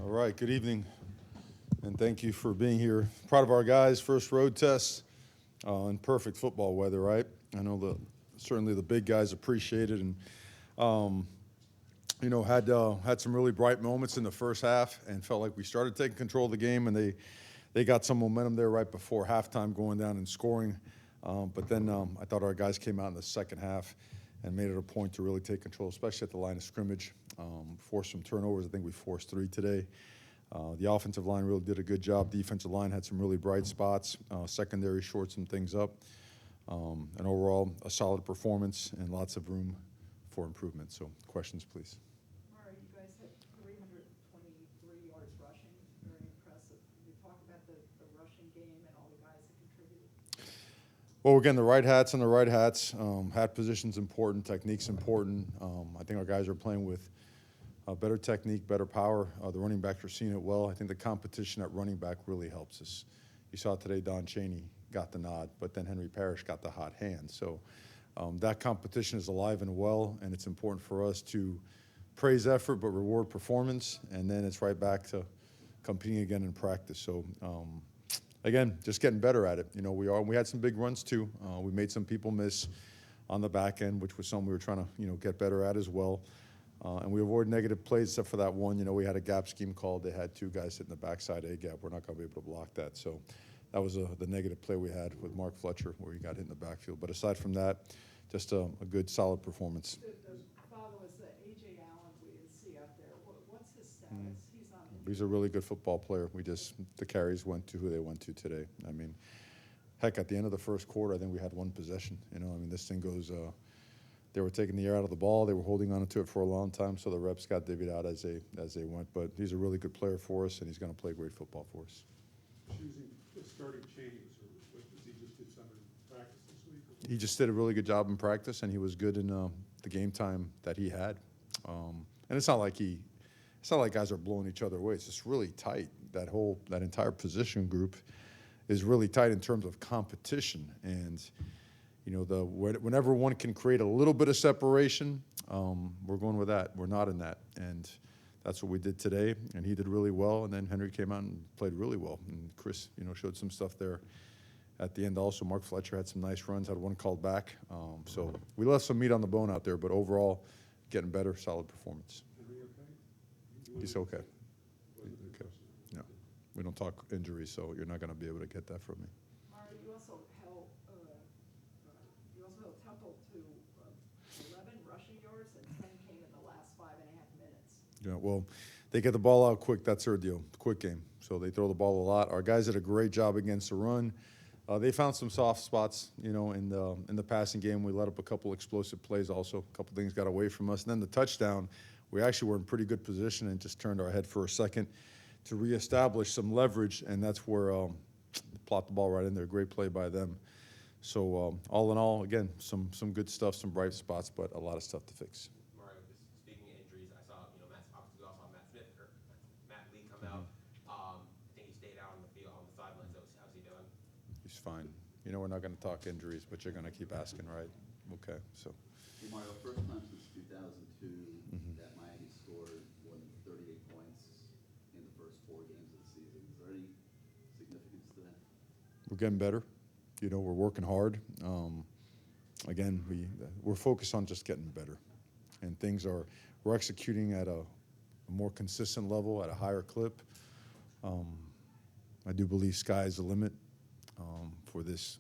All right, good evening, and thank you for being here. Proud of our guys, first road test in perfect football weather, right? I know certainly the big guys appreciate it, and um, had some really bright moments in the first half, and felt like we started taking control of the game, and they got some momentum there right before halftime, going down and scoring. But then I thought our guys came out in the second half and made it a point to really take control, especially at the line of scrimmage. Forced some turnovers. I think we forced 3 today. The offensive line really did a good job. Defensive line had some really bright spots. Secondary shored some things up. And overall, a solid performance and lots of room for improvement. So questions, please. All right, you guys had 323 yards rushing. Very impressive. Can you talk about the rushing game and all the guys that contributed? Well, we're getting the right hats on the right hats. Hat position's important. Technique's important. I think our guys are playing with better technique, better power. The running backs are seeing it well. I think the competition at running back really helps us. You saw today Don Chaney got the nod, but then Henry Parrish got the hot hand. So that competition is alive and well, and it's important for us to praise effort but reward performance, and then it's right back to competing again in practice. So again, just getting better at it. We had some big runs too. We made some people miss on the back end, which was something we were trying to get better at as well. And we avoid negative plays except for that one. We had a gap scheme called. They had 2 guys sitting the backside A gap. We're not going to be able to block that. So that was the negative play we had with Mark Fletcher where he got hit in the backfield. But aside from that, just a good, solid performance. The father was the A.J. Allen we didn't see out there. What's his status? He's on injury. He's a really good football player. The carries went to who they went to today. I mean, heck, at the end of the first quarter, I think we had 1 possession. This thing goes they were taking the air out of the ball. They were holding on to it for a long time, so the reps got divvied out as they went. But he's a really good player for us, and he's going to play great football for us. Choosing the starting Chaney, was he just did some in practice this week? He just did a really good job in practice, and he was good in the game time that he had. And it's not like guys are blowing each other away. It's just really tight. That entire position group is really tight in terms of competition. And whenever one can create a little bit of separation, we're going with that. We're not in that, and that's what we did today. And he did really well. And then Henry came out and played really well. And Chris, showed some stuff there at the end. Also, Mark Fletcher had some nice runs. Had 1 called back. So we left some meat on the bone out there. But overall, getting better, solid performance. Henry okay? He's okay. Okay. No, we don't talk injuries, so you're not going to be able to get that from me. You also held Temple to 11 rushing yards, and 10 came in the last 5.5 minutes. Yeah, well, they get the ball out quick. That's their deal. Quick game. So they throw the ball a lot. Our guys did a great job against the run. They found some soft spots, in the passing game. We let up a couple explosive plays also. A couple things got away from us. And then the touchdown, we actually were in pretty good position and just turned our head for a second to reestablish some leverage, and that's where plot the ball right in there. Great play by them. So all in all, again, some good stuff, some bright spots, but a lot of stuff to fix. Mario, just speaking of injuries, I saw, we also saw Matt Lee come out. I think he stayed out on the field, on the sidelines. How's he doing? He's fine. We're not going to talk injuries, but you're going to keep asking, right? Okay, so. Hey, Mario, first time since 2002 that Miami scored more than 38 points in the first 4 games of the season. Is there any significance to that? We're getting better. We're working hard. Again, we're focused on just getting better. And we're executing at a more consistent level, at a higher clip. I do believe sky's the limit for this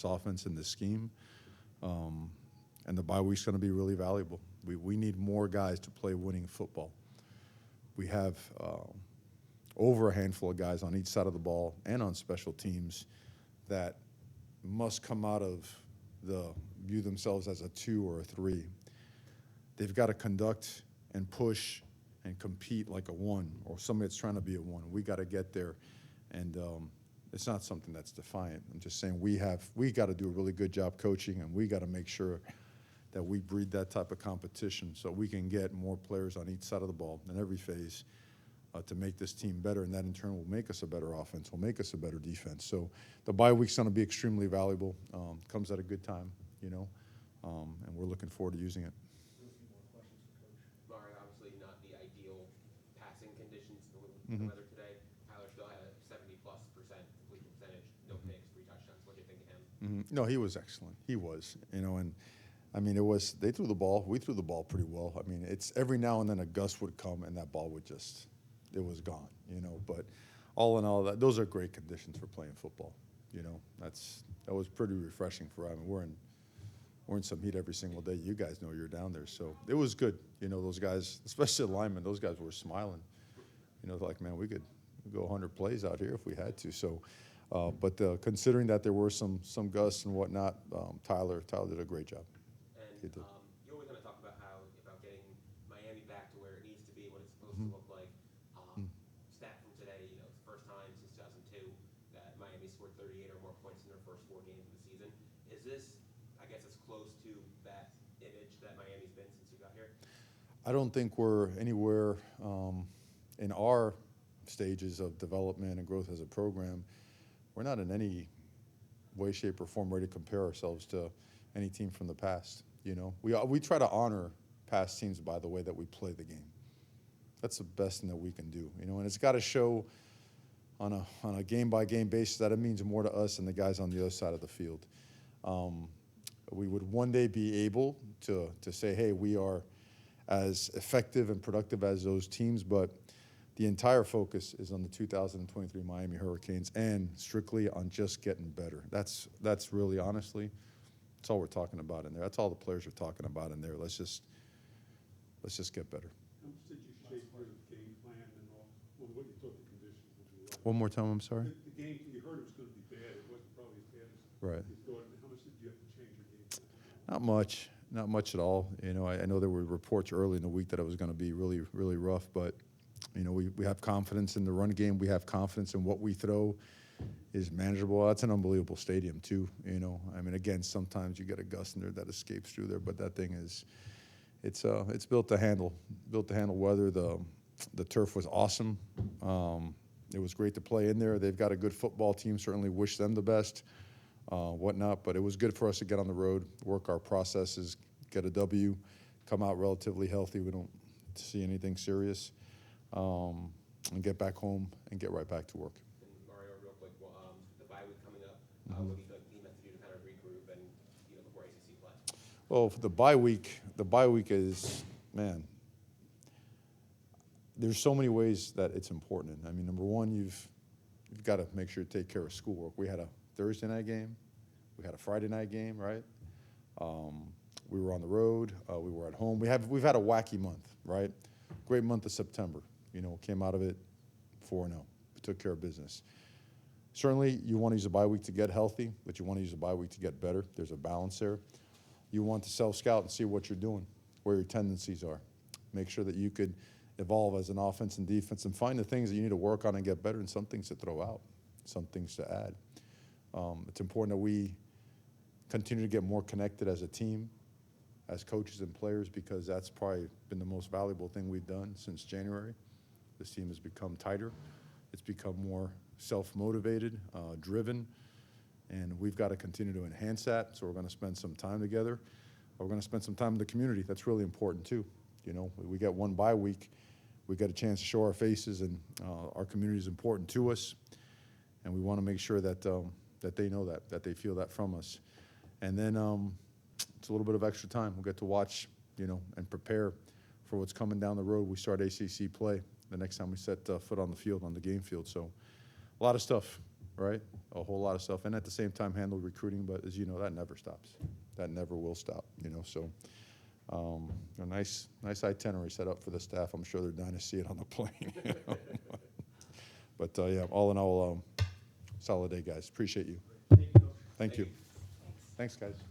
offense and this scheme. And the bye week's going to be really valuable. We need more guys to play winning football. We have over a handful of guys on each side of the ball and on special teams that must come out of view themselves as a 2 or a 3. They've got to conduct and push and compete like a 1 or somebody that's trying to be a 1. We got to get there, and it's not something that's defiant. I'm just saying we got to do a really good job coaching, and we got to make sure that we breed that type of competition so we can get more players on each side of the ball in every phase to make this team better, and that in turn will make us a better offense, will make us a better defense. So the bye week's going to be extremely valuable. Comes at a good time, and we're looking forward to using it. Mario, obviously not the ideal passing conditions, the Mhm. weather today, Tyler still had a 70+% completion percentage, no picks, 3 touchdowns. What do you think of him? No, he was excellent. He was, and I mean, they threw the ball. We threw the ball pretty well. I mean, it's every now and then a gust would come and that ball would it was gone, But all in all, those are great conditions for playing football. That was pretty refreshing for. I mean, we're in some heat every single day. You guys know you're down there, so it was good. Those guys, especially the linemen, those guys were smiling. Like, man, we could go 100 plays out here if we had to. So, but considering that there were some gusts and whatnot, Tyler did a great job. And He did. you always want to talk about getting Miami back to where it needs to be, what it's supposed Mhm. to look like. Stat from today, it's the first time since 2002 that Miami scored 38 or more points in their first 4 games of the season. Is this, I guess, as close to that image that Miami's been since you got here? I don't think we're anywhere in our stages of development and growth as a program. We're not in any way, shape, or form ready to compare ourselves to any team from the past. We try to honor past teams by the way that we play the game. That's the best thing that we can do. And it's got to show on a game by game basis that it means more to us than the guys on the other side of the field. We would one day be able to say, hey, we are as effective and productive as those teams, but the entire focus is on the 2023 Miami Hurricanes and strictly on just getting better. That's really, honestly, that's all we're talking about in there. That's all the players are talking about in there. Let's just get better. How much did you shape your game plan and all, what you thought the conditions would be like? One more time, I'm sorry. The game, you heard it was going to be bad. It wasn't probably as bad as Right. you thought. And how much did you have to change your game plan? Not much at all. I know there were reports early in the week that it was going to be really, really rough, but we have confidence in the run game. We have confidence in what we throw is manageable. That's an unbelievable stadium too. I mean, again, sometimes you get a gust in there that escapes through there, but that thing it's built to handle weather. The turf was awesome. It was great to play in there. They've got a good football team. Certainly wish them the best, whatnot. But it was good for us to get on the road, work our processes, get a W, come out relatively healthy. We don't see anything serious, and get back home and get right back to work. And Mario, real quick, the bye week coming up, what do you feel like the team has to do to kind of regroup and before ACC play? Well, for the bye week is, man, there's so many ways that it's important. I mean, number one, you've got to make sure you take care of schoolwork. We had a Thursday night game. We had a Friday night game, right? We were on the road. We were at home. We've had a wacky month, right? Great month of September. Came out of it 4-0. We took care of business. Certainly, you want to use a bye week to get healthy, but you want to use a bye week to get better. There's a balance there. You want to self-scout and see what you're doing, where your tendencies are. Make sure that you could evolve as an offense and defense and find the things that you need to work on and get better and some things to throw out, some things to add. It's important that we continue to get more connected as a team, as coaches and players, because that's probably been the most valuable thing we've done since January. This team has become tighter. It's become more self-motivated, driven, and we've got to continue to enhance that. So we're going to spend some time together. We're going to spend some time in the community. That's really important too. We get one bye week. We get a chance to show our faces, and our community is important to us, and we want to make sure that that they know that they feel that from us. And then it's a little bit of extra time. We'll get to watch, and prepare for what's coming down the road. We start ACC play the next time we set foot on the field, on the game field. So a lot of stuff, right? A whole lot of stuff. And at the same time, handle recruiting. But as you know, that never stops. That never will stop, So a nice itinerary set up for the staff. I'm sure they're dying to see it on the plane. But, yeah, all in all, solid day, guys. Appreciate you. Thank you, Coach. Thank you. Thanks. Thanks, guys.